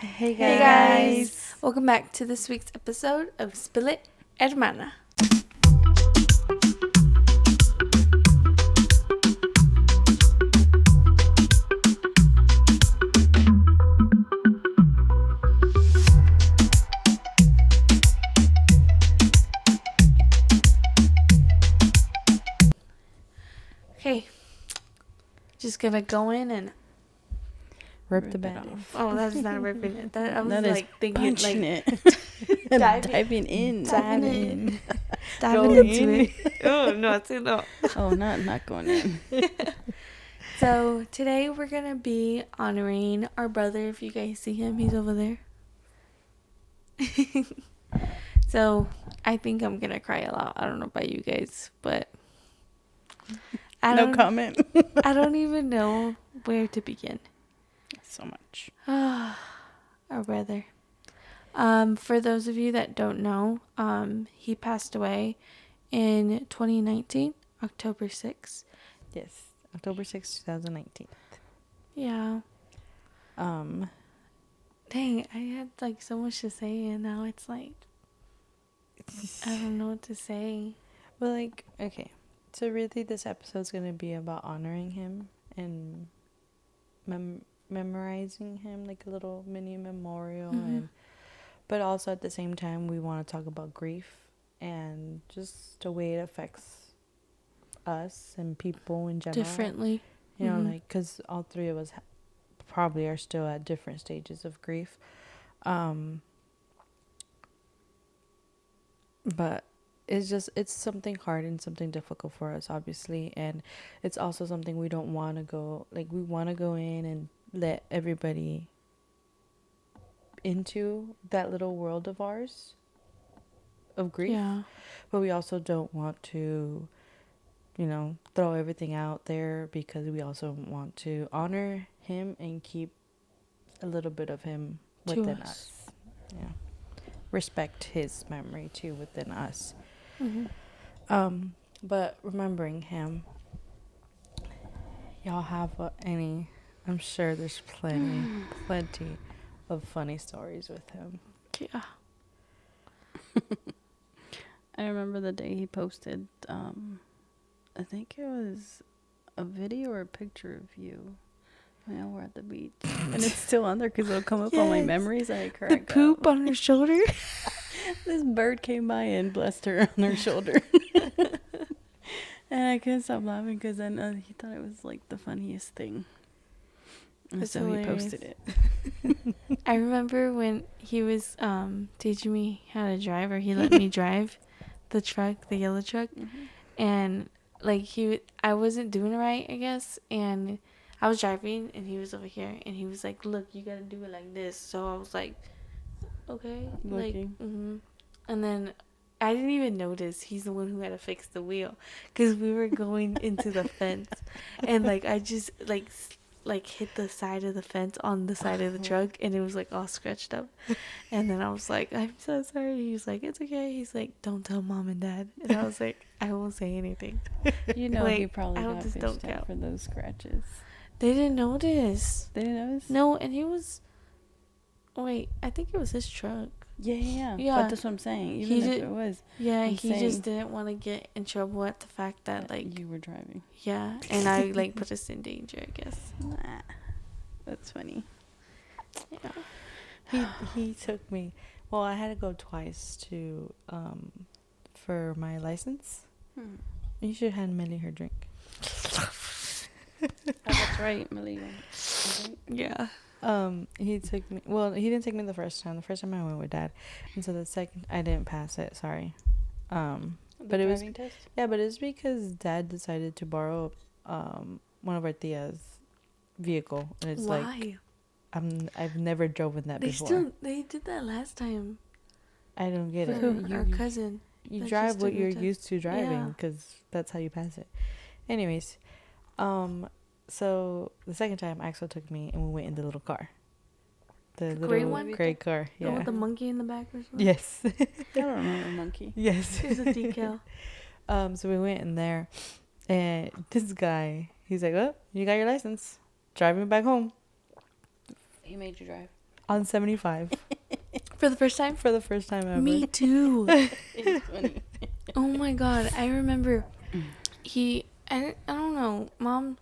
Hey guys. Hey guys! Welcome back to this week's episode of Spill It, Hermana. Okay, just gonna go in and Rip the band off. oh, that's not ripping it. That I was That is like thinking punching like it. diving in. diving Going into in. it. Oh no, it's no. Oh, not going in. So today we're gonna be honoring our brother. If you guys see him, he's over there. So I think I'm gonna cry a lot. I don't know about you guys, but No comment. I don't even know where to begin. So much. Our brother. For those of you that don't know, he passed away in 2019, October 6th. Yes, October 6th, 2019. Yeah. Dang, I had like so much to say and now it's like I don't know what to say. Well, like, okay. So really this episode's going to be about honoring him and memorizing him, like a little mini memorial. But also at the same time, we want to talk about grief and just the way it affects us and people in general. Differently. You know, like, because all three of us probably are still at different stages of grief. But it's something hard and something difficult for us, obviously. And it's also something we don't want to go, like, we want to go in and let everybody into that little world of ours of grief. Yeah. But we also don't want to, you know, throw everything out there because we also want to honor him and keep a little bit of him within us. Yeah. Respect his memory too within us. But remembering him, y'all have any, I'm sure there's plenty of funny stories with him. Yeah. I remember the day he posted, I think it was a video or a picture of you. Yeah, we're at the beach. And it's still on there because it'll come up on my memories. I crack The poop up. on her shoulder. This bird came by and blessed her on her shoulder. And I couldn't stop laughing because then he thought it was like the funniest thing. And That's so hilarious. he posted it. I remember when he was teaching me how to drive, or he let me drive the truck, the yellow truck, and like I wasn't doing it right, I guess, and I was driving and he was over here and he was like, look, you gotta do it like this. So I was like, okay, Looking. like and then I didn't even notice he's the one who had to fix the wheel because we were going into the fence and like I just like hit the side of the fence on the side of the truck and it was like all scratched up. And then I was like, I'm so sorry. He was like, it's okay. He's like, don't tell mom and dad. And I was like, I won't say anything. You know, Like, he probably I got just don't bitched out count. for those scratches. They didn't notice. They didn't notice? No, and he was, wait, I think it was his truck. Yeah. Yeah. But that's what I'm saying. Even if it was. Yeah, I'm he saying- just didn't want to get in trouble at the fact that like, you were driving. yeah, and I like put us in danger, I guess. Nah. That's funny. Yeah. He took me, well, I had to go twice to for my license. You should hand Millie her drink. Oh, that's right, Millie. Yeah. He took me, well, he didn't take me the first time. The first time I went with Dad, and so the second I didn't pass it, sorry. But it was test? yeah, but it's because Dad decided to borrow one of our tia's vehicle, and it's Why? like I've never driven that before. They did that last time. I don't get it. For our cousin. You that drive just what took her you're test. used to driving Yeah. because that's how you pass it. Anyways, so the second time Axel took me and we went in the little car, the gray little one? gray car. The Yeah. one with the monkey in the back or something? Yes. I don't remember monkey. Yes. It was a decal. So we went in there, and this guy, he's like, "Oh, you got your license? Drive me back home." He made you drive. on 75 For the first time? for the first time ever. Me too. It's funny. Oh my god, I remember I don't know, mom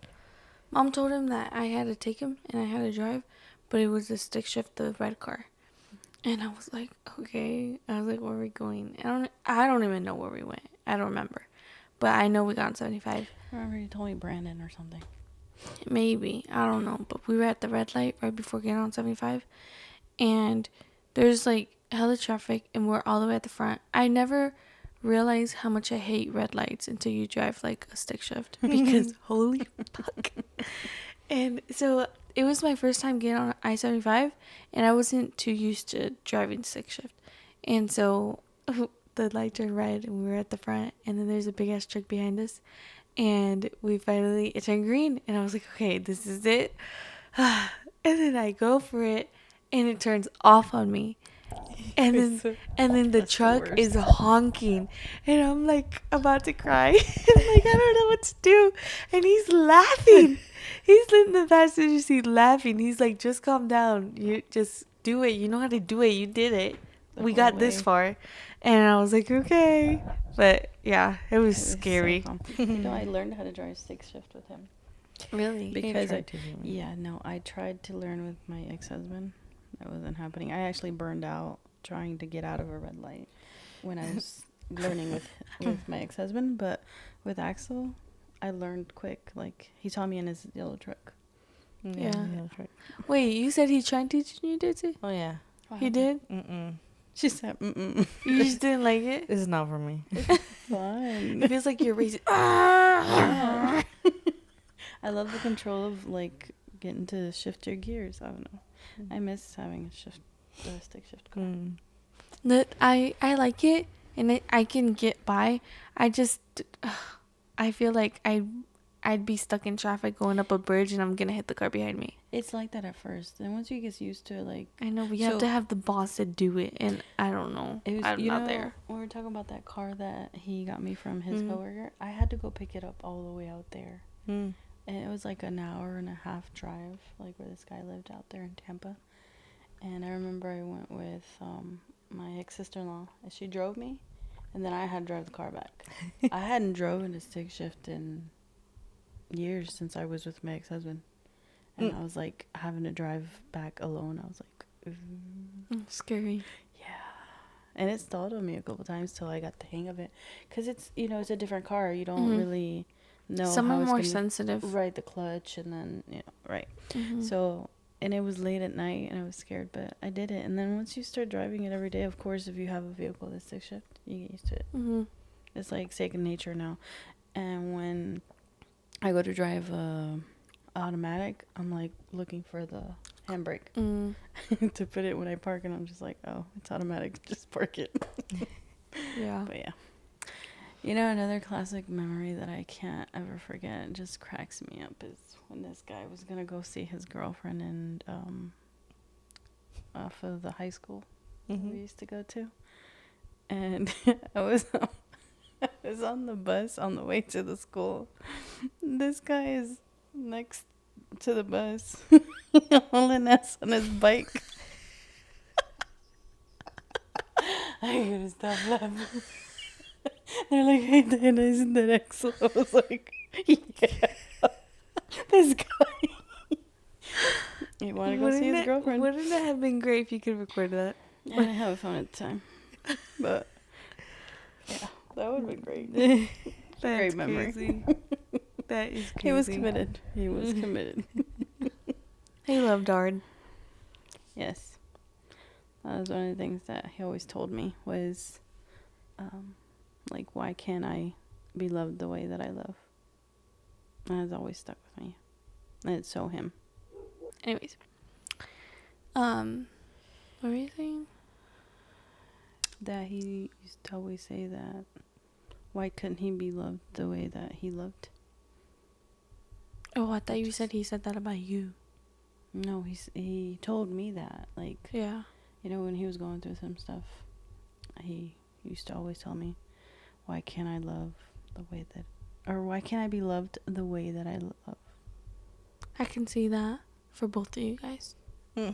told him that I had to take him and I had to drive, but it was a stick shift, the red car. And I was like, okay. I was like, where are we going? I don't even know where we went. I don't remember. But I know we got on 75. I remember you told me Brandon or something. Maybe. I don't know. But we were at the red light right before getting on 75. And there's like hella traffic and we're all the way at the front. I never realized how much I hate red lights until you drive like a stick shift. Because holy fuck. And so it was my first time getting on I-75 and I wasn't too used to driving stick shift. And so the light turned red and we were at the front and then there's a big ass truck behind us and it turned green and I was like, okay, this is it. And then I go for it and it turns off on me. And then the truck is honking and I'm like about to cry. And like I don't know what to do. And he's laughing. He's in the passenger seat laughing. He's like, just calm down. You just do it. You know how to do it. You did it. We got this far. And I was like, okay. But yeah, it was scary. So you know, I learned how to drive stick shift with him. Really? Because I tried to learn with my ex-husband. That wasn't happening. I actually burned out trying to get out of a red light when I was learning with my ex-husband. But with Axel, I learned quick. Like, he taught me in his yellow truck. Yeah. Wait, you said he tried teaching you, did he? Oh, yeah. He did? She said, You just didn't like it? This is not for me. fine. It feels like you're racing. I love the control of, like, getting to shift your gears. I don't know. I miss having a stick shift car. I like it, and I can get by. I feel like I'd be stuck in traffic going up a bridge, and I'm gonna hit the car behind me. It's like that at first, and once you get used to it, like, I know, but you have to have the boss to do it, and I don't know. I'm not there. When we were talking about that car that he got me from his coworker, I had to go pick it up all the way out there. And it was like an hour and a half drive, like where this guy lived out there in Tampa. And I remember I went with my ex-sister-in-law, and she drove me, and then I had to drive the car back. I hadn't driven a stick shift in years since I was with my ex-husband. And I was like having to drive back alone. I was like, Scary. Yeah. And it stalled on me a couple times till I got the hang of it. Because it's, it's a different car. You don't really know Some how are it's more gonna, sensitive. Right, the clutch and then, right. So, and it was late at night and I was scared, but I did it. And then once you start driving it every day, of course, if you have a vehicle that's stick shift, you get used to it. It's like second nature now. And when I go to drive automatic, I'm like looking for the handbrake to put it when I park, and I'm just like, oh, it's automatic, just park it. Yeah. But yeah, another classic memory that I can't ever forget, it just cracks me up, is when this guy was gonna go see his girlfriend and off of the high school we used to go to, and I was on the bus on the way to the school. This guy is next to the bus, hauling ass on his bike. I couldn't stop laughing. They're like, hey, Dan, isn't that Axel? I was like, yeah, this guy. You want to go see his girlfriend? Wouldn't that have been great if you could record that? I didn't have a phone at the time, but yeah, that would have been great. That's great memory. Crazy. That is crazy. He was committed. He was committed. He loved hard. Yes. That was one of the things that he always told me was, like, why can't I be loved the way that I love? And it's always stuck with me. And it's so him. Anyways. What were you saying? That he used to always say that, why couldn't he be loved the way that he loved? Oh, I thought you said he said that about you. No, he told me that. Like, yeah. When he was going through some stuff, he used to always tell me, why can't I love the way that, or why can't I be loved the way that I love? I can see that for both of you guys. Yeah.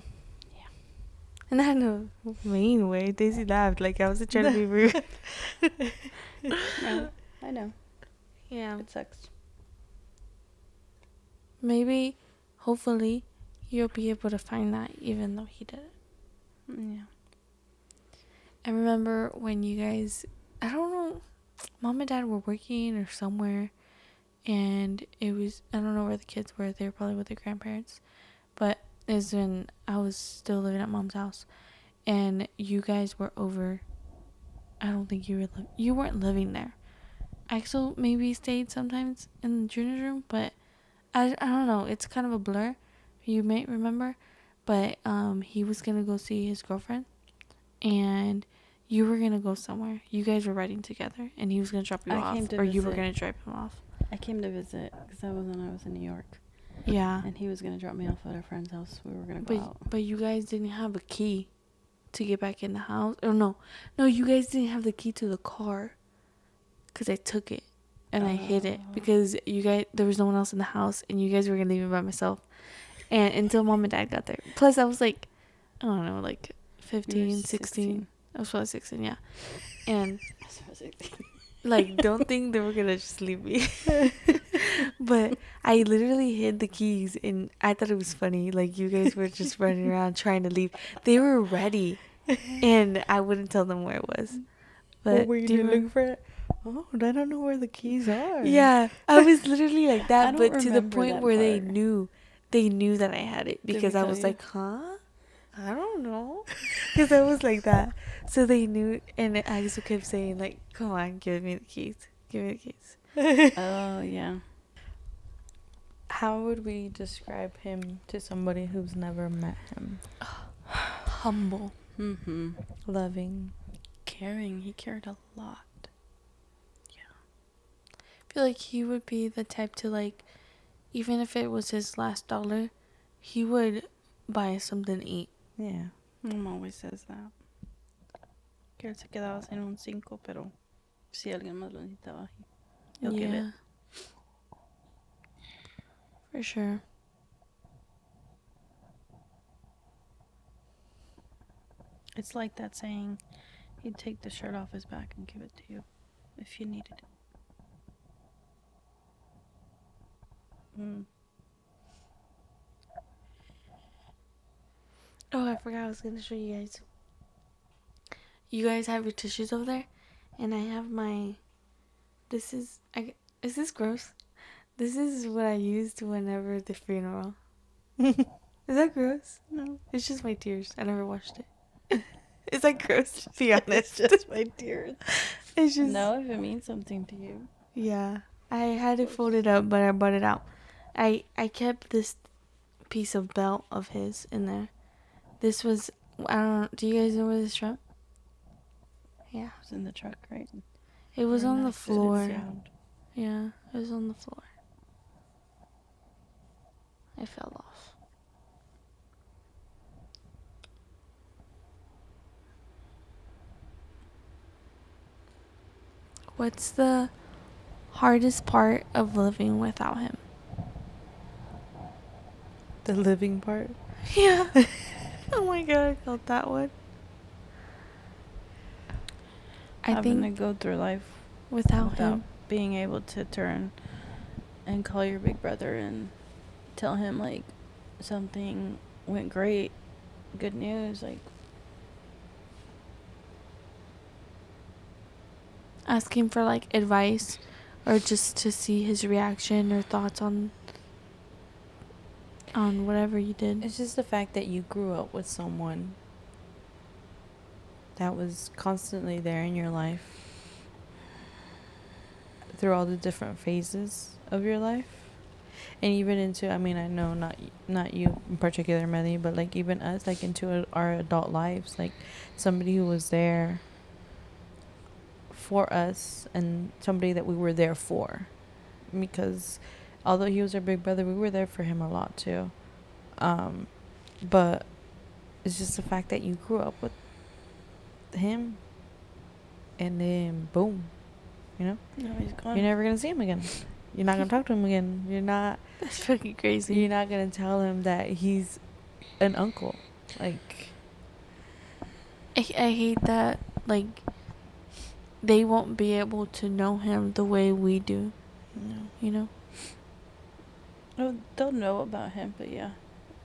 Not in a mean way. Daisy laughed like I was trying to be rude. No, I know. Yeah. It sucks. Maybe, hopefully, you'll be able to find that even though he didn't. Yeah. I remember when you guys, I don't know, mom and dad were working or somewhere, and it was, I don't know where the kids were. They were probably with their grandparents. But it was when I was still living at mom's house, and you guys were over. I don't think you weren't living there. Axel maybe stayed sometimes in Junior's room, but I don't know. It's kind of a blur. You may remember, but he was gonna go see his girlfriend, and you were gonna go somewhere. You guys were riding together, and he was gonna drop you off, or you were gonna drop him off. I came to visit because that was when I was in New York. Yeah. And he was gonna drop me off at a friend's house. We were gonna go out. But you guys didn't have a key to get back in the house. Or no, you guys didn't have the key to the car, because I took it and I hid it because there was no one else in the house, and you guys were gonna leave me by myself, and until mom and dad got there. Plus I was like, I don't know, like 15, 16. I was probably 16, yeah. And like, don't think they were gonna just leave me. But I literally hid the keys, and I thought it was funny. Like, you guys were just running around trying to leave. They were ready, and I wouldn't tell them where it was. But what were you looking for it? Oh, I don't know where the keys are. Yeah, I was literally like that, but to the point where part. they knew that I had it, because I was like, huh? I don't know. Because I was like that. So they knew, and Axel kept saying, like, come on, give me the keys. Give me the keys. Oh, yeah. How would we describe him to somebody who's never met him? Humble. Mm-hmm. Loving. Caring. He cared a lot. I feel like he would be the type to, like, even if it was his last dollar, he would buy us something to eat. Yeah. Mom always says that. Que él se quedaba sin un 5, pero si alguien más lo necesitaba, he'll give it. For sure. It's like that saying, he'd take the shirt off his back and give it to you if you needed it. Oh, I forgot I was going to show you guys. You guys have your tissues over there, and I have my... Is this gross? This is what I used whenever the funeral. Is that gross? No. It's just my tears. I never washed it. Is that gross? Be honest. It's just my tears. It's just... No, if it means something to you. Yeah. I had it folded up, but I brought it out. I kept this piece of belt of his in there. This was... I don't know. Do you guys know where this is from? Yeah. It was in the truck, right? It was on the floor. Sound. Yeah, it was on the floor. I fell off. What's the hardest part of living without him? The living part? Yeah. Oh my god, I felt that one. Having to go through life without him. Being able to turn and call your big brother and tell him, like, something went great, good news, like... Asking for, like, advice, or just to see his reaction or thoughts on whatever you did. It's just the fact that you grew up with someone that was constantly there in your life through all the different phases of your life, and even into, I mean, I know not you in particular, Melly, but like even us, like into our adult lives, like somebody who was there for us and somebody that we were there for, because although he was our big brother, we were there for him a lot too. But it's just the fact that you grew up with him and then boom, you know? No, he's gone. You're never gonna see him again. You're not gonna talk to him again. You're not... That's fucking crazy. You're not gonna tell him that he's an uncle. Like... I hate that, like, they won't be able to know him the way we do, No. you know? Oh, they'll know about him, but yeah.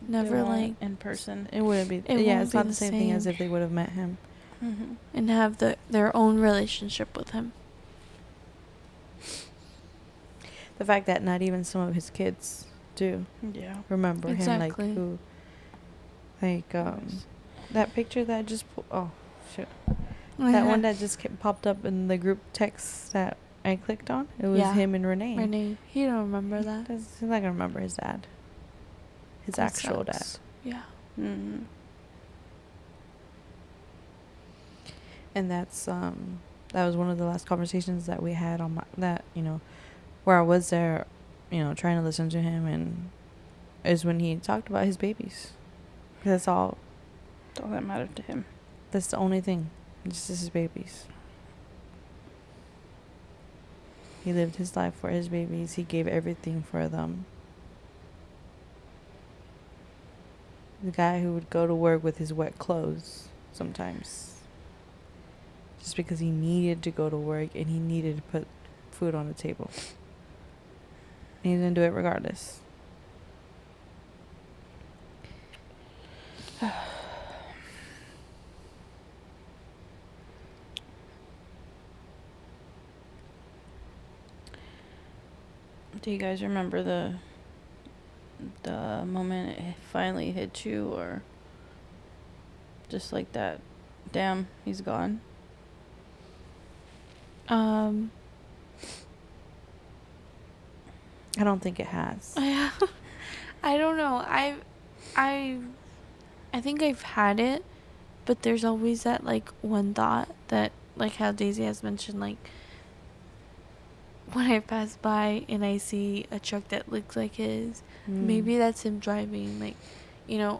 Never, they won't like, in person. It wouldn't be. it Yeah, won't it's be not the the same thing as same. if they would have met him. Mm-hmm. And have their own relationship with him. The fact that not even some of his kids do Yeah. remember him, like Exactly. who, like that picture that just oh shit, that one that just popped up in the group text that I clicked on. It was Yeah. him and Renee. Renee, he don't remember that. He's not gonna remember his dad. His That actual sucks. dad. Yeah. Mm-hmm. And that's that was one of the last conversations that we had on where I was there, trying to listen to him, and is when he talked about his babies. That's all that mattered to him. That's the only thing. Just his babies. He lived his life for his babies. He gave everything for them. The guy who would go to work with his wet clothes sometimes. Just because he needed to go to work and he needed to put food on the table. And he didn't do it regardless. Do you guys remember the moment it finally hit you, or just like that, damn, he's gone? I don't think it has. I don't know. I think I've had it, but there's always that, like, one thought that, like how Daisy has mentioned, like, when I pass by and I see a truck that looks like his, maybe that's him driving, like,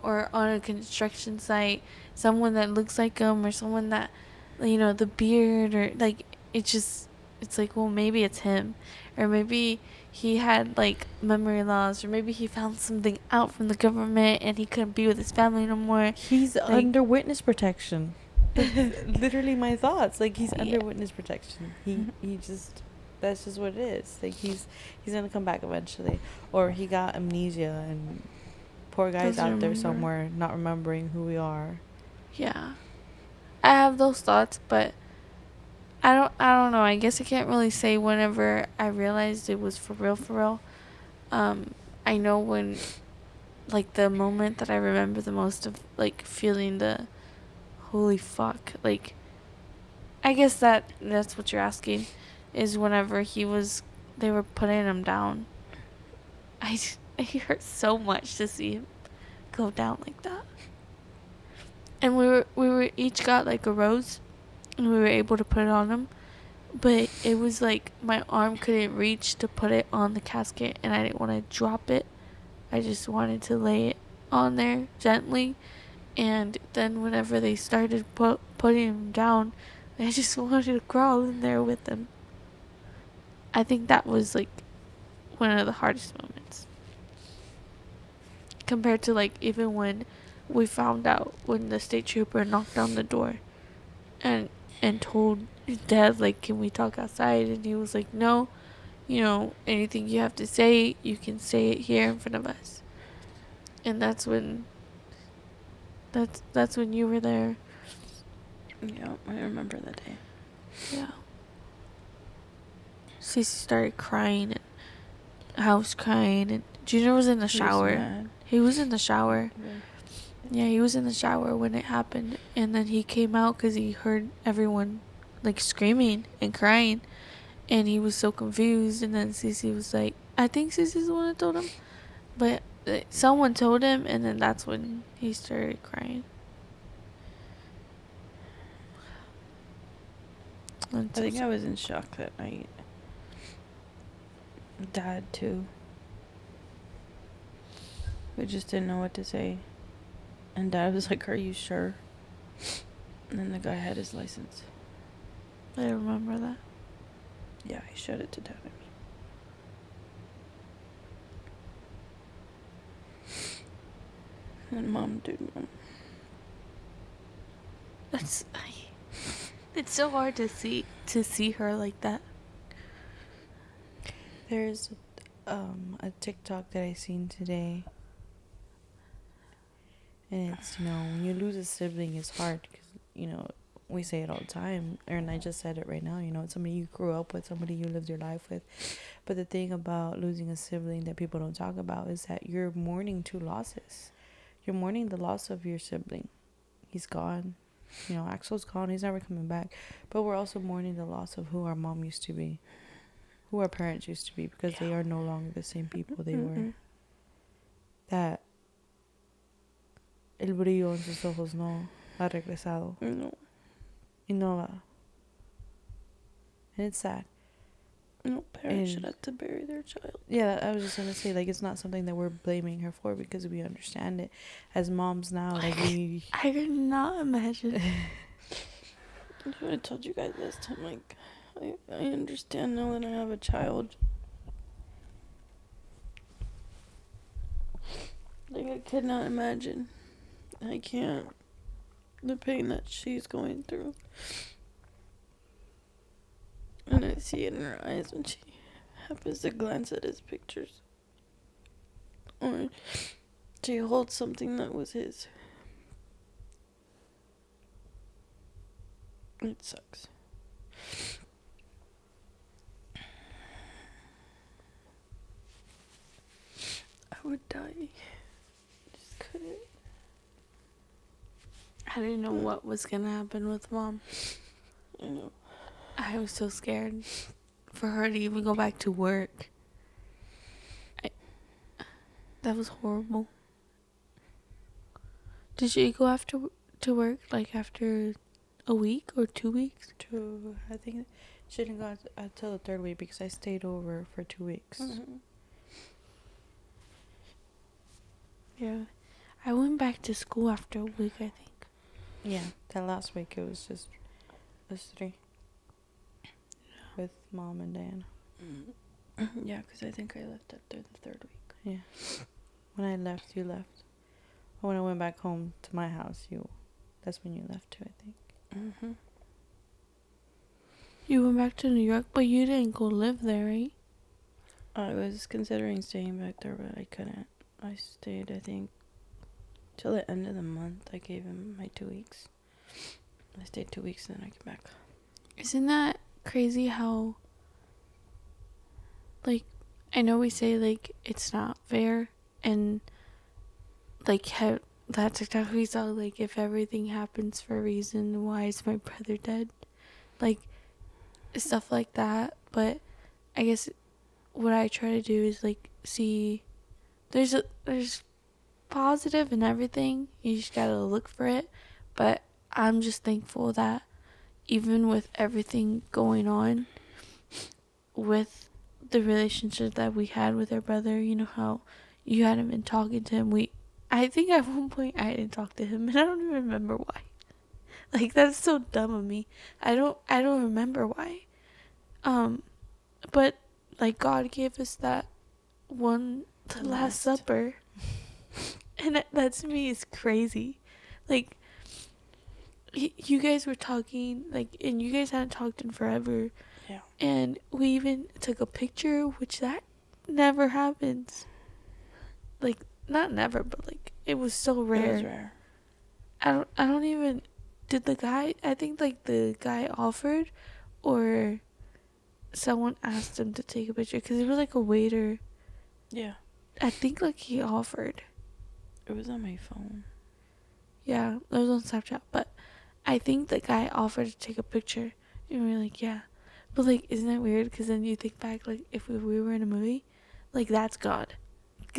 or on a construction site, someone that looks like him, or someone that, the beard, or, like, it's like, well, maybe it's him, or maybe he had, like, memory loss, or maybe he found something out from the government and he couldn't be with his family no more. He's like, under witness protection. Literally my thoughts. Like, he's under witness protection. He just, that's just what it is. Like, he's gonna come back eventually. Or he got amnesia and poor guy's out there somewhere not remembering who we are. Yeah. I have those thoughts, but I don't know. I guess I can't really say whenever I realized it was for real. I know when, like, the moment that I remember the most of, like, feeling the holy fuck, like, I guess that's what you're asking, is whenever they were putting him down. It hurt so much to see him go down like that. And we were each got, like, a rose, and we were able to put it on him. But it was like my arm couldn't reach to put it on the casket, and I didn't want to drop it. I just wanted to lay it on there gently. And then whenever they started putting him down, I just wanted to crawl in there with him. I think that was, like, one of the hardest moments. Compared to, like, even when we found out when the state trooper knocked on the door and told Dad, like, can we talk outside? And he was like, no, anything you have to say, you can say it here in front of us. And that's when you were there. Yeah, I remember that day. Yeah. Cece started crying, and I was crying, and Junior was in the shower. He was in the shower. Yeah, he was in the shower when it happened, and then he came out because he heard everyone, like, screaming and crying, and he was so confused. And then Cece was like, I think Cece's the one that told him, but someone told him, and then that's when he started crying. I think I was in shock that night. Dad too. We just didn't know what to say. And Dad was like, are you sure? And then the guy had his license. I remember that. Yeah, he showed it to Dad and me. And Mom did. It's so hard to see her like that. There's a TikTok that I seen today, and it's, when you lose a sibling, it's hard because, we say it all the time, and I just said it right now. It's somebody you grew up with, somebody you lived your life with. But the thing about losing a sibling that people don't talk about is that you're mourning two losses. You're mourning the loss of your sibling. He's gone. Axel's gone. He's never coming back. But we're also mourning the loss of who our mom used to be, who our parents used to be, because they are no longer the same people they were. That el brillo en sus ojos no ha regresado. No. Y no va. And it's sad. No parent should have to bury their child. Yeah, I was just gonna say, it's not something that we're blaming her for, because we understand it as moms now. I could not imagine. I told you guys last time, I understand now that I have a child. I could not imagine. I can't. The pain that she's going through. And I see it in her eyes when she happens to glance at his pictures. Or she holds something that was his. It sucks. I would die. I just couldn't. I didn't know what was gonna happen with Mom. I know. I was so scared for her to even go back to work. That was horrible. Did she go to work after a week or 2 weeks? I think she didn't go until the third week, because I stayed over for 2 weeks. Mm-hmm. Yeah. I went back to school after a week, I think. Yeah, that last week it was just us three. With Mom and Diana. Yeah, because I think I left after the third week. Yeah. When I left, you left. When I went back home to my house, that's when you left too, I think. Mm-hmm. You went back to New York, but you didn't go live there, right? I was considering staying back there, but I couldn't. I stayed, I think, till the end of the month. I gave him my 2 weeks. I stayed 2 weeks and then I came back. Isn't that crazy how, I know we say, it's not fair, and, how that TikTok we saw, if everything happens for a reason, why is my brother dead? Stuff like that. But I guess what I try to do is, see, there's positive in everything. You just gotta look for it. But I'm just thankful that even with everything going on with the relationship that we had with our brother, how you hadn't been talking to him. I think at one point I didn't talk to him, and I don't even remember why. That's so dumb of me. I don't remember why. But God gave us that the Last Supper. And that to me is crazy. You guys were talking, and you guys hadn't talked in forever. Yeah. And we even took a picture, which that never happens. Not never, but it was so rare. It was rare. I don't even, did the guy, I think the guy offered, or someone asked him to take a picture, because it was a waiter. Yeah. I think he offered. It was on my phone. Yeah, it was on Snapchat, but I think the guy offered to take a picture, and we were yeah. But isn't that weird? Because then you think back, if we were in a movie, that's God,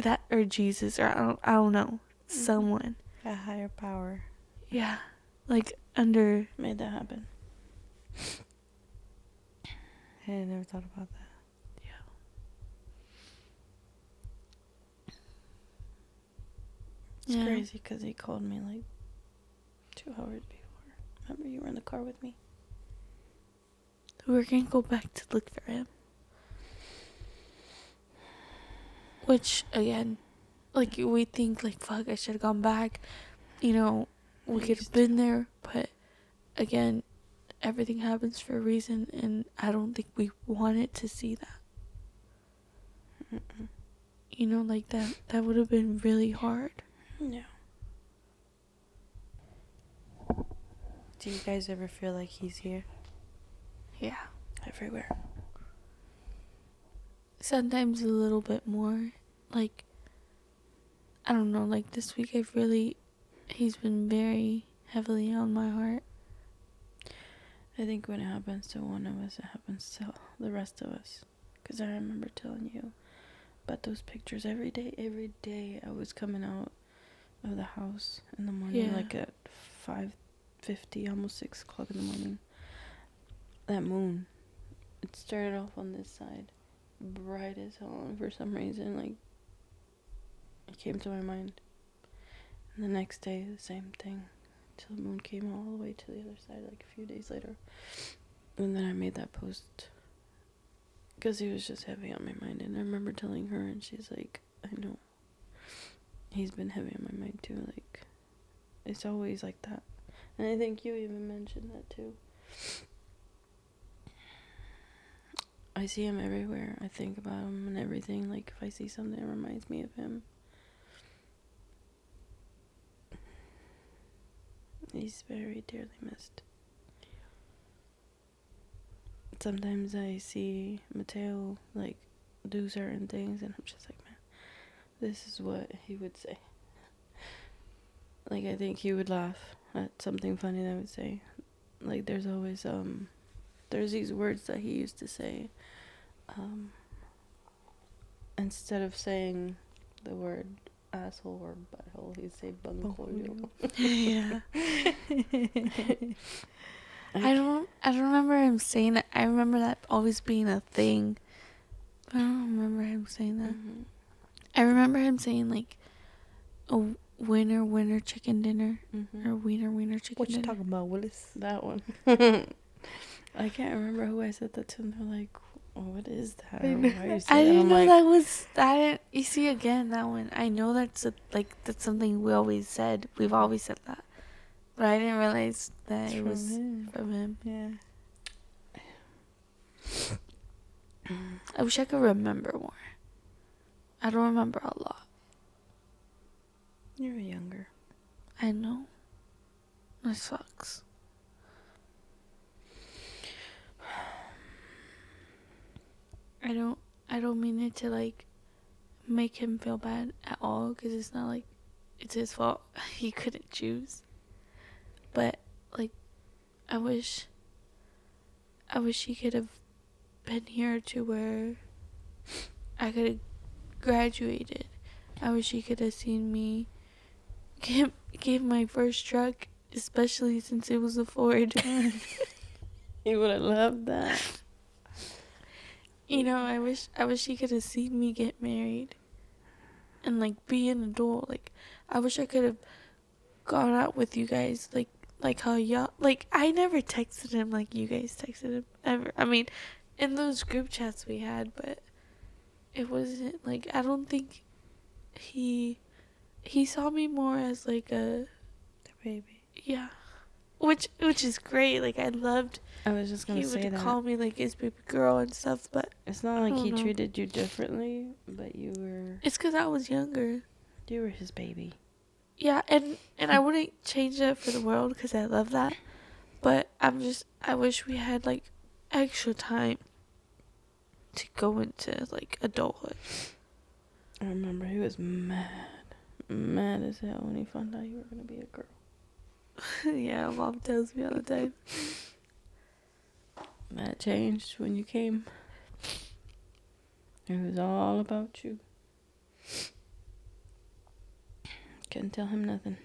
that, or Jesus, or I don't know, someone. A higher power. Yeah, made that happen. I never thought about that. It's crazy because he called me 2 hours before. Remember, you were in the car with me? We're gonna go back to look for him. Which, again, we think, fuck, I should have gone back. We could have been there. But again, everything happens for a reason, and I don't think we wanted to see that. Mm-mm. You know, like that would have been really hard. Yeah. Do you guys ever feel like he's here? Yeah. Everywhere. Sometimes a little bit more. Like, I don't know, like this week he's been very heavily on my heart. I think when it happens to one of us, it happens to the rest of us. Because I remember telling you about those pictures every day. Every day I was coming out of the house in the morning, like at 5:50, almost 6 o'clock in the morning. That moon, it started off on this side, bright as hell, and for some reason, like, it came to my mind. And the next day, the same thing, till the moon came all the way to the other side, like a few days later. And then I made that post because he was just heavy on my mind. And I remember telling her, and she's like, I know. He's been heavy on my mind too. Like, it's always like that. And I think you even mentioned that too. I see him everywhere. I think about him and everything. Like, if I see something that reminds me of him. He's very dearly missed. Sometimes I see Mateo, like, do certain things, and I'm just like, man, this is what he would say. Like, I think he would laugh at something funny that I would say. Like, there's always, there's these words that he used to say. Instead of saying the word asshole or butthole, he'd say bunghole. Yeah. I don't remember him saying that. I remember that always being a thing. But I don't remember him saying that. Mm-hmm. I remember him saying like a winner chicken dinner. Mm-hmm. Or wiener chicken What dinner. you talking about, Willis? That one. I can't remember who I said that to, and they're like, oh, what is that? Or why you say I that? didn't I'm know like, that was that. You see again that one. I know that's that's something we always said. We've always said that, but I didn't realize that it was from him. Yeah. I wish I could remember more. I don't remember a lot. you're younger. I know. That sucks. I don't mean it to like make him feel bad at all, because it's not like it's his fault. He couldn't choose. But like, I wish he could have been here to where I could have graduated. I wish he could have seen me give my first truck, especially since it was a Ford. He would have loved that. You know, I wish he could have seen me get married and like be an adult. Like, I wish I could have gone out with you guys, like how y'all, like, I never texted him like you guys texted him ever. I mean, in those group chats we had, but it wasn't like, I don't think he saw me more as like a baby. Yeah, which is great. Like, I loved. I was just gonna He say would that. call me like his baby girl and stuff, but It's not like he know. treated you differently, but you were It's because I was younger. his baby. Yeah, and I wouldn't change that for the world because I love that. But I wish we had like extra time to go into like adulthood. I remember he was mad as hell when he found out you were gonna be a girl. Yeah, Mom tells me all the time. That changed when you came. It was all about you. Couldn't tell him nothing.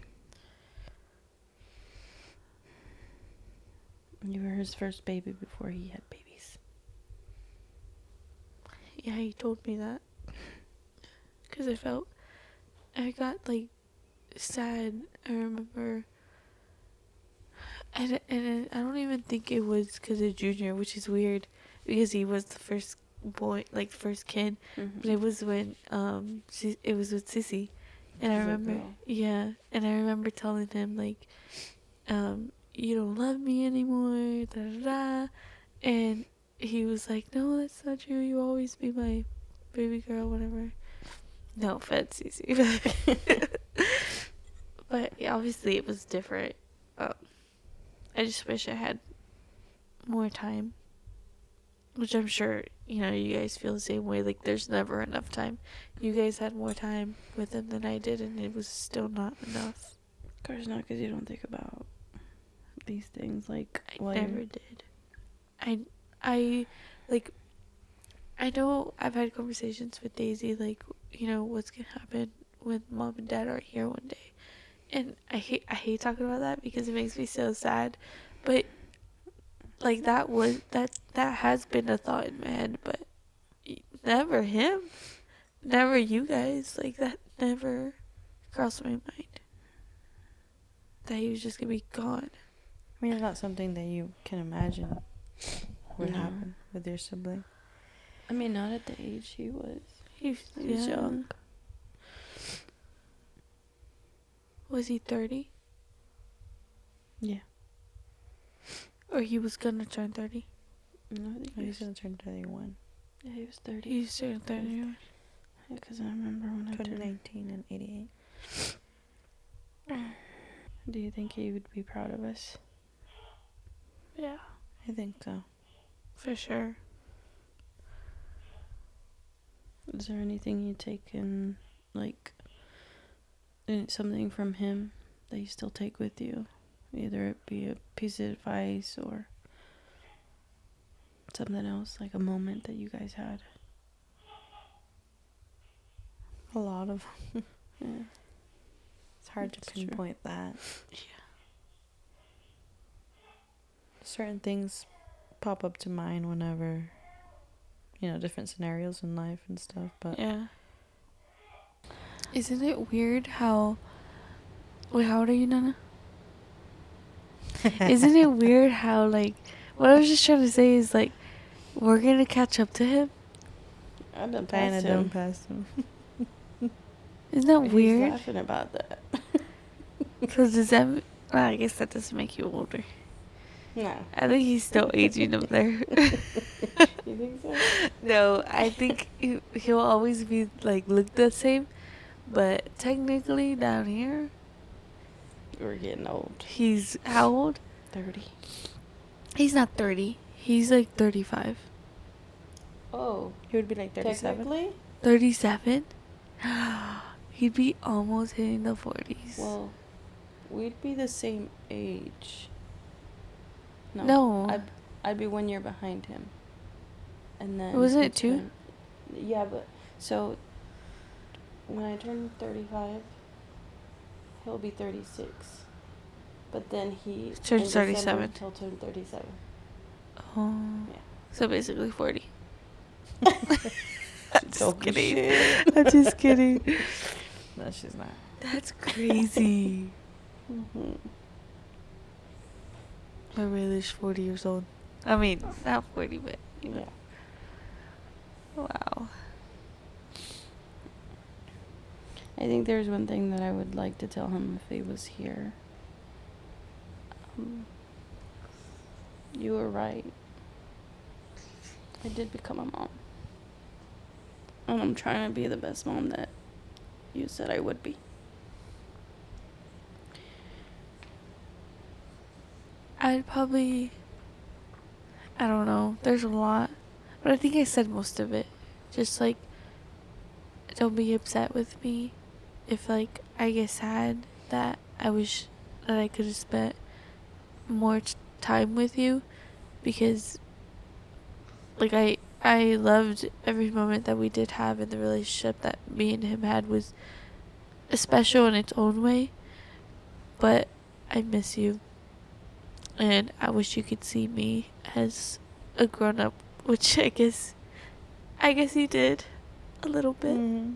You were his first baby before he had babies. Yeah, he told me that. Because I got like sad. I remember. And I don't even think it was because of Junior, which is weird, because he was the first boy, like first kid. Mm-hmm. But it was when it was with Sissy, and I remember, yeah, and I remember telling him like, you don't love me anymore, da da da. And he was like, no, that's not true. You always be my baby girl, whatever. No offense, Cece. But yeah, obviously it was different. I just wish I had more time. Which I'm sure, you guys feel the same way. Like, there's never enough time. You guys had more time with him than I did, and it was still not enough. Of course not, because you don't think about these things. Like, I never did. I know I've had conversations with Daisy, like, what's gonna happen when mom and dad aren't here one day. And I hate talking about that because it makes me so sad. But like that has been a thought in my head, but never him. Never you guys. Like, that never crossed my mind. That he was just gonna be gone. I mean, it's not something that you can imagine would happen with your sibling. I mean, not at the age he was. He was young. Was he 30? Yeah. Or he was gonna turn 30? No, I think he was gonna turn 31. Yeah, he was 30. He was turning 30. Yeah, because I remember when I turned 2019 and 88. Do you think he would be proud of us? Yeah. I think so. For sure. Is there anything you take in, like, something from him that you still take with you? Either it be a piece of advice or something else, like a moment that you guys had. A lot of them. Yeah. It's hard That's to pinpoint that. Yeah. Certain things pop up to mind whenever, different scenarios in life and stuff, but... Yeah. Isn't it weird how... Wait, how old are you, Nana? Isn't it weird how, like... What I was just trying to say is, like, we're gonna catch up to him. I done Diana passed done him. passed him. Isn't that He's weird? laughing about that. Because does that... Well, I guess that doesn't make you older. No. I think he's still aging up there. You think so? No, I think he'll always be, like, look the same. But technically, down here, We're getting old. he's how old? 30. He's not 30. He's, like, 35. Oh. He would be like 37. Technically? 37? He'd be almost hitting the 40s. Well, we'd be the same age. No. I'd be 1 year behind him. And then... Wasn't it 2? Yeah, but... So, when I turn 35, he'll be 36. But then he... Turns 37. He'll turn 37. Oh. Yeah. So basically 40. Just kidding. I'm just kidding. No, she's not. That's crazy. Mm-hmm. My brother's 40 years old. I mean, not 40, but, Yeah. Wow. I think there's one thing that I would like to tell him if he was here. You were right. I did become a mom. And I'm trying to be the best mom that you said I would be. I'd probably... I don't know. There's a lot. But I think I said most of it. Just, like, don't be upset with me if, like, I get sad that I wish that I could have spent more time with you. Because, like, I loved every moment that we did have in the relationship that me and him had was special in its own way. But I miss you. And I wish you could see me as a grown-up, which I guess he did a little bit. Mm-hmm.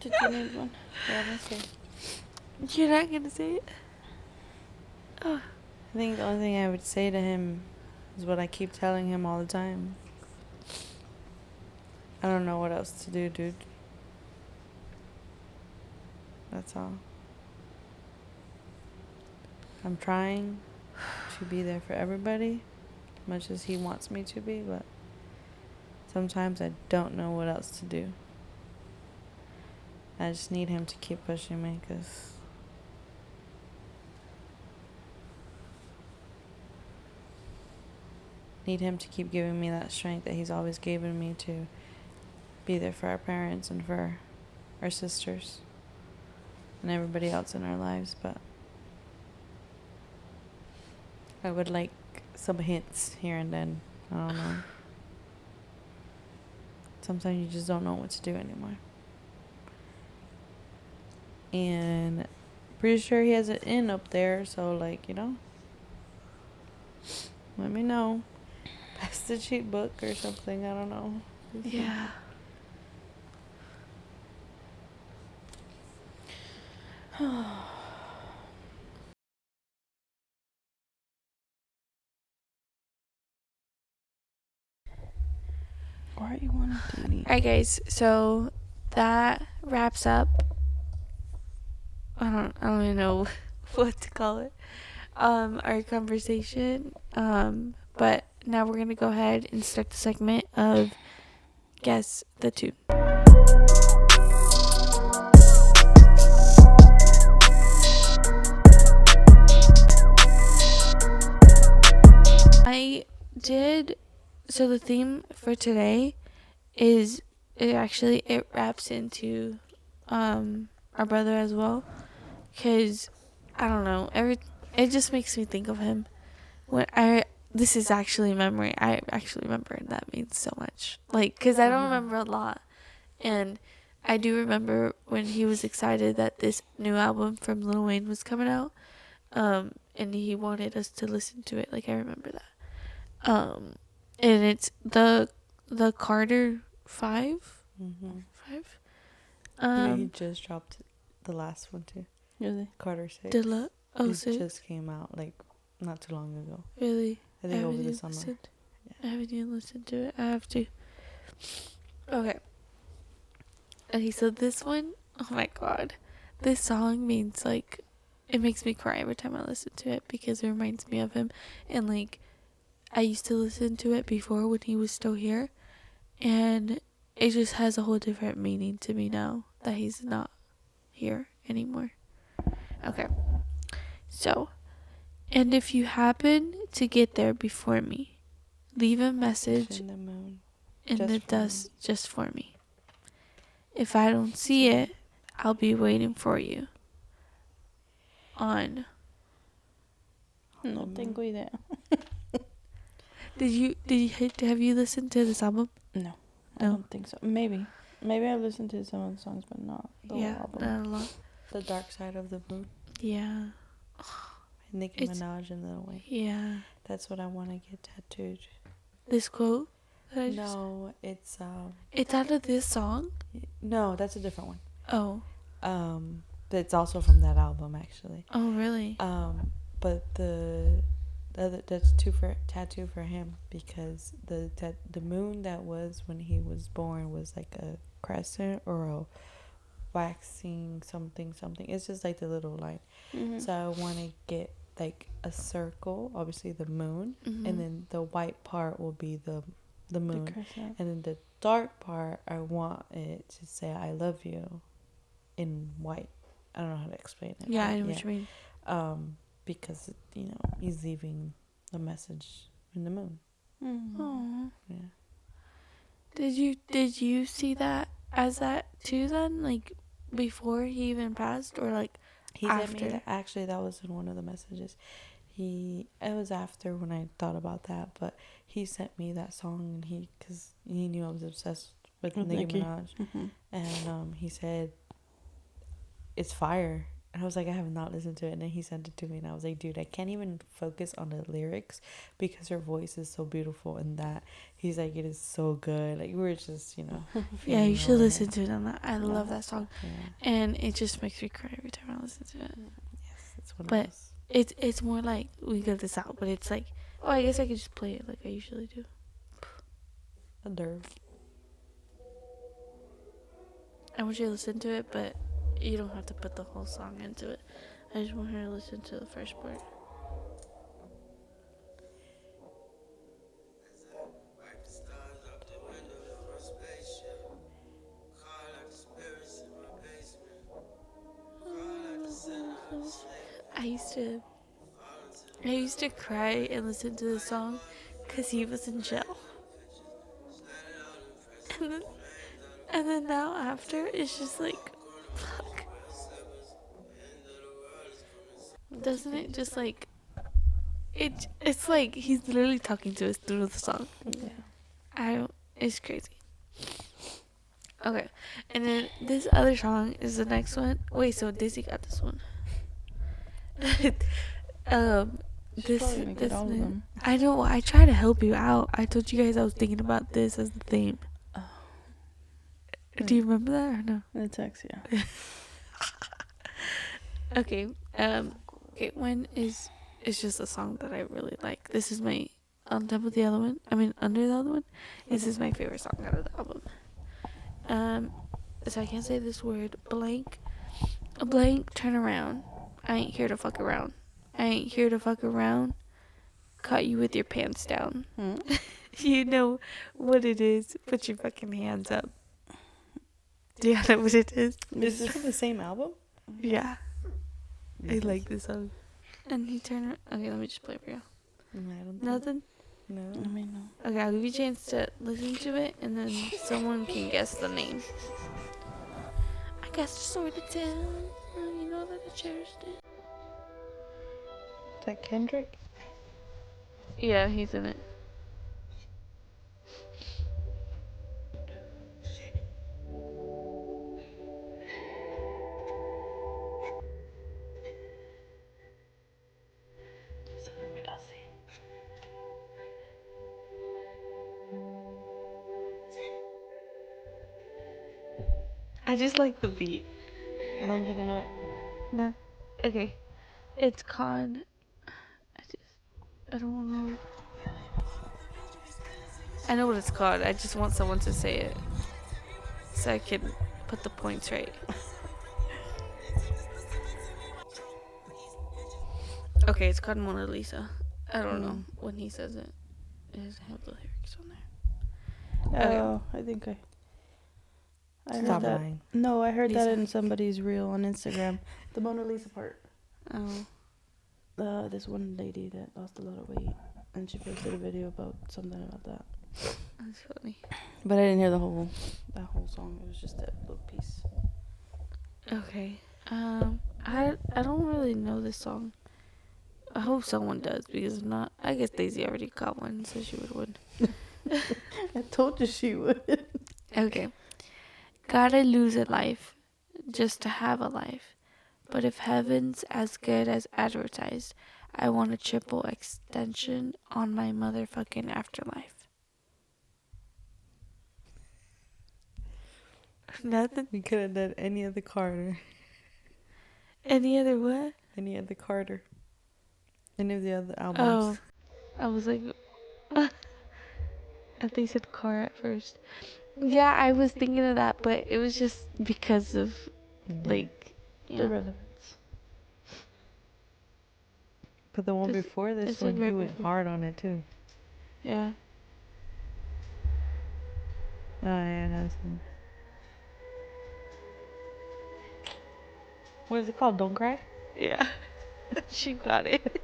Did you need one? Yeah, that's it. You're not gonna say it? Oh. I think the only thing I would say to him is what I keep telling him all the time. I don't know what else to do, dude. That's all. I'm trying to be there for everybody, much as he wants me to be, but sometimes I don't know what else to do. I just need him to keep pushing me, because need him to keep giving me that strength that he's always given me to be there for our parents and for our sisters and everybody else in our lives. But I would like some hints here and then. I don't know. Sometimes you just don't know what to do anymore. And pretty sure he has an inn up there, so like, let me know. Pass the cheat book or something, I don't know. Yeah. Why are you wanting to leave? Alright, guys, so that wraps up. I don't even know what to call it. Our conversation. But now we're gonna go ahead and start the segment of Guess the Tune. So the theme for today is it wraps into our brother as well, because I don't know, it just makes me think of him. This is actually memory. I actually remember, and that means so much. Like, because I don't remember a lot, and I do remember when he was excited that this new album from Lil Wayne was coming out, and he wanted us to listen to it. Like, I remember that. And it's the Carter 5. Mm-hmm. 5. He just dropped the last one too. Really? Carter 6. It just came out like not too long ago. Really? I think over the summer. I haven't even listened to it. I have to. Okay. Okay, so this one, oh my god. This song means, like, it makes me cry every time I listen to it because it reminds me of him. And, like, I used to listen to it before when he was still here. And it just has a whole different meaning to me now that he's not here anymore. Okay. So, and if you happen to get there before me, leave a message in the moon. in the dust just for me. If I don't see it, I'll be waiting for you. On. No tengo idea. Have you listened to this album? No, I don't think so. Maybe I've listened to some of the songs, but not the whole album. Not a lot. The Dark Side of the Moon. Yeah. Nicki Minaj and Lil Wayne. Yeah. That's what I want to get tattooed. This quote? No, it's It's out of this song? No, that's a different one. Oh. But it's also from that album actually. Oh, really? But the other that's tattoo for him, because the moon that was when he was born was like a crescent or a waxing something. It's just like the little line. Mm-hmm. So I want to get like a circle, obviously the moon, mm-hmm. and then the white part will be the moon, and then the dark part I want it to say I love you in white. I don't know how to explain it. Yeah, I know what you mean. Because he's leaving the message in the moon. Mm-hmm. Yeah. Did you see that as that too then? Like before he even passed, or like he after? Sent me that. Actually, that was in one of the messages. It was after when I thought about that, but he sent me that song, and because he knew I was obsessed with Nicki Minaj, mm-hmm. and he said it's fire. And I was like, I have not listened to it. And then he sent it to me, and I was like, dude, I can't even focus on the lyrics because her voice is so beautiful. And that he's like, it is so good. Like, we were just, yeah, you should listen to it. I love that song. Yeah. And it just makes me cry every time I listen to it. Yes, it's one but of those. It's more like we got this out, but it's like, oh, I guess I could just play it like I usually do. A derv. I want you to listen to it, but you don't have to put the whole song into it. I just want her to listen to the first part. I used to I used to cry and listen to the song because he was in jail. And then, and then now after, it's just like, fuck. Doesn't it just like, it's like he's literally talking to us through the song. Yeah. It's crazy. Okay. And then this other song is the next one. Wait, so Dizzy got this one. She's probably gonna get all of them. I know. I try to help you out. I told you guys I was thinking about this as the theme. Oh. Do you remember that or no? The text, yeah. Okay. Okay. One is just a song that I really like. This is my on top of the other one. I mean, under the other one. This is my favorite song out of the album. So I can't say this word. Blank. A blank. Turn around. I ain't here to fuck around. I ain't here to fuck around. Caught you with your pants down. You know what it is. Put your fucking hands up. Do you know what it is? Is this from the same album? Yeah. I like this song. And he turned. Okay, let me just play it for you. No, I don't Nothing? No. I mean, no. Okay, I'll give you a chance to listen to it, and then someone can guess the name. I got to sort of tell. You know that I cherished it. Is that Kendrick? Yeah, he's in it. I just like the beat. I don't think I know it. No. Okay. It's called. I don't know. I know what it's called. I just want someone to say it so I can put the points right. Okay, it's called Mona Lisa. I don't know when he says it. It doesn't have the lyrics on there. Oh, I think I heard Stop that. lying. No, I heard Lisa. that in somebody's reel on Instagram. The Mona Lisa part. Oh. This one lady that lost a lot of weight, and she posted a video about something about that. That's funny. But I didn't hear that whole song. It was just that little piece. Okay. I don't really know this song. I hope someone does, because if not, I guess Daisy already got one, so she would win. I told you she would. Okay. Gotta lose a life just to have a life. But if heaven's as good as advertised, I want a triple extension on my motherfucking afterlife. Nothing? We could have done any of the Carter. Any other what? Any of the Carter. Any of the other albums. Oh. I was like... I think you said car at first. Yeah, I was thinking of that, but it was just because of, like... The relevance. But the one before this it's one, like he right went before. hard on it too. Yeah. Oh yeah, that's one. What is it called? Don't Cry? Yeah. She got it.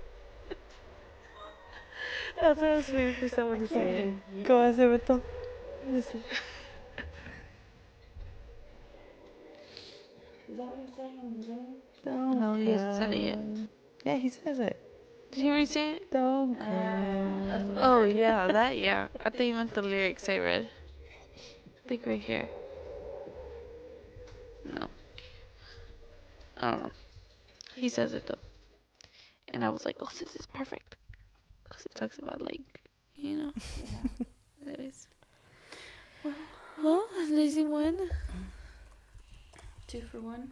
That's what I was waiting for someone to say it. Go a hacer esto. Listen. Don't No, he hasn't said it yet. Yeah, he says it. Did you already say it? Don't cry. Oh, yeah, that, yeah. I think you meant the lyrics I read. I think right here. No. I don't know. He says it, though. And I was like, oh, this is perfect. Because it talks about, like, you know. Anyways. Well, Lizzie won. 2 for 1.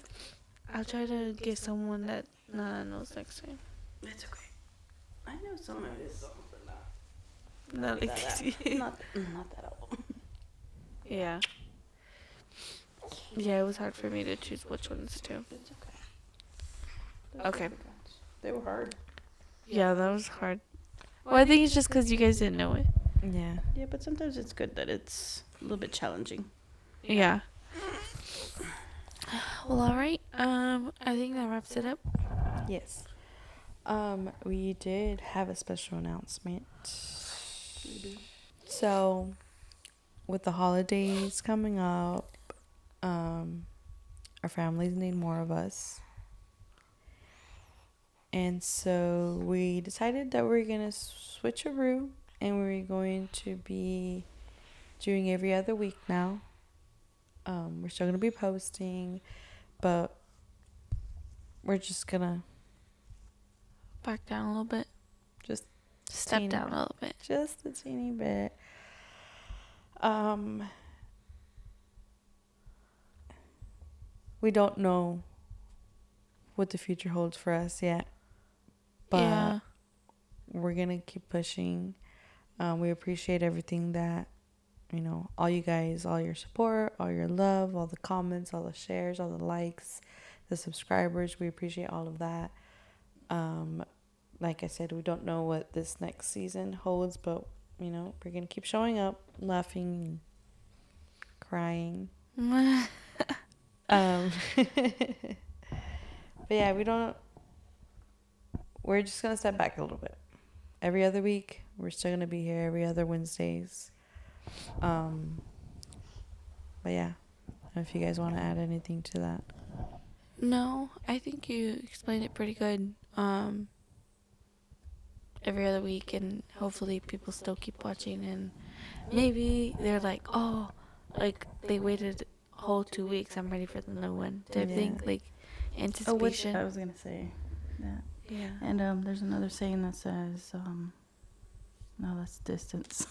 I'll try to get someone that Nana knows next time. It's okay. I know some of his songs, but Not like this. not that album. Yeah. Yeah, it was hard for me to choose which ones to. It's okay. Okay. They were hard. Yeah, that was hard. Well, I think it's just because you guys didn't know it. Yeah. Yeah, but sometimes it's good that it's a little bit challenging. Yeah. Well, all right. I think that wraps it up. Yes. We did have a special announcement. So, with the holidays coming up, our families need more of us. And so we decided that we're going to switcheroo and we're going to be doing every other week now. We're still going to be posting, but we're just going to Back down a little bit. just Step down a little bit. just a teeny bit. We don't know what the future holds for us yet, but Yeah. we're gonna keep pushing. We appreciate everything that, all you guys, all your support, all your love, all the comments, all the shares, all the likes, the subscribers. We appreciate all of that. Like I said, we don't know what this next season holds, but we're gonna keep showing up, laughing, and crying. But yeah, we're just gonna step back a little bit. Every other week, we're still gonna be here every other Wednesdays. But yeah, I don't know if you guys want to add anything to that. No, I think you explained it pretty good. Every other week, and hopefully people still keep watching, and maybe they're like, oh, like they waited a whole 2 weeks, I'm ready for the new one type thing, like anticipation. I was gonna say that. Yeah. And there's another saying that says, no, that's distance.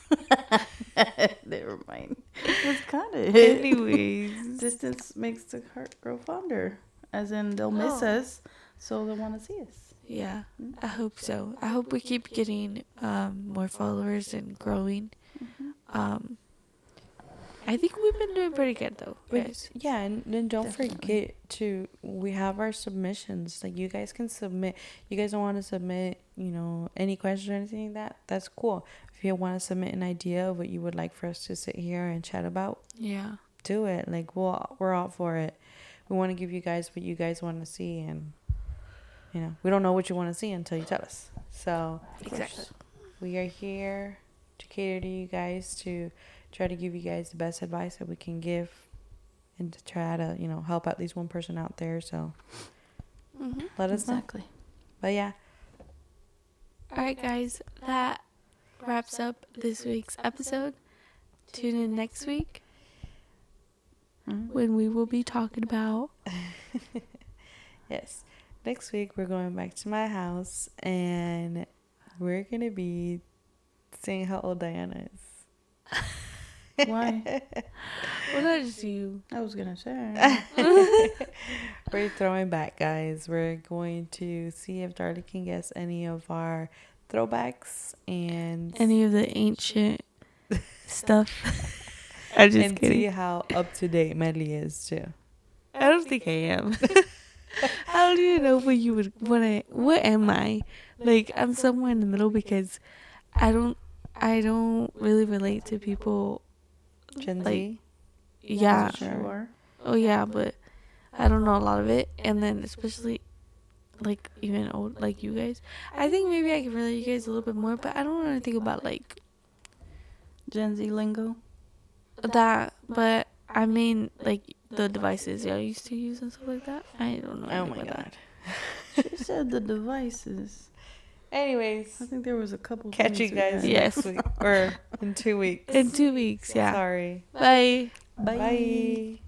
Never mind. It's kind of Anyways. Distance makes the heart grow fonder. As in, they'll miss us, so they'll want to see us. Yeah, I hope so. I hope we keep getting more followers and growing. I think we've been doing pretty good though, guys. Yeah, and then don't Definitely. forget we have our submissions. Like, you guys can submit. You guys don't want to submit, any questions or anything like that, that's cool. If you want to submit an idea of what you would like for us to sit here and chat about, Yeah. do it. Like, we're all for it. We want to give you guys what you guys want to see, and we don't know what you want to see until you tell us. So Exactly. we are here to cater to you guys, to try to give you guys the best advice that we can give, and to try to help at least one person out there. So let us know. Exactly. But yeah, All right, guys, that wraps up this week's episode. Tune in next week when we will be talking about. yes, next week we're going back to my house and we're gonna be seeing how old Diana is. Why? Well, not just you. I was gonna say. We're throwing back, guys. We're going to see if Darlie can guess any of our throwbacks and Any of the ancient stuff. I'm just and kidding. see how up to date Medley is too. I don't think I am. I don't even know what you would what am I? Like, I'm somewhere in the middle because I don't really relate to people. Gen Like, Z. Yeah. Sure. Oh yeah, but I don't know a lot of it, and then especially like even old like you guys. I think maybe I can relate you guys a little bit more, but I don't know anything about like Gen Z lingo. that. But I mean like the devices y'all used to use and stuff like that. I don't know. Oh anything my about god. She said the devices. Anyways, I think there was a couple. catch you things we guys had. Yes. next week or in 2 weeks. that. In 2 weeks, yeah. Sorry. Bye. Bye.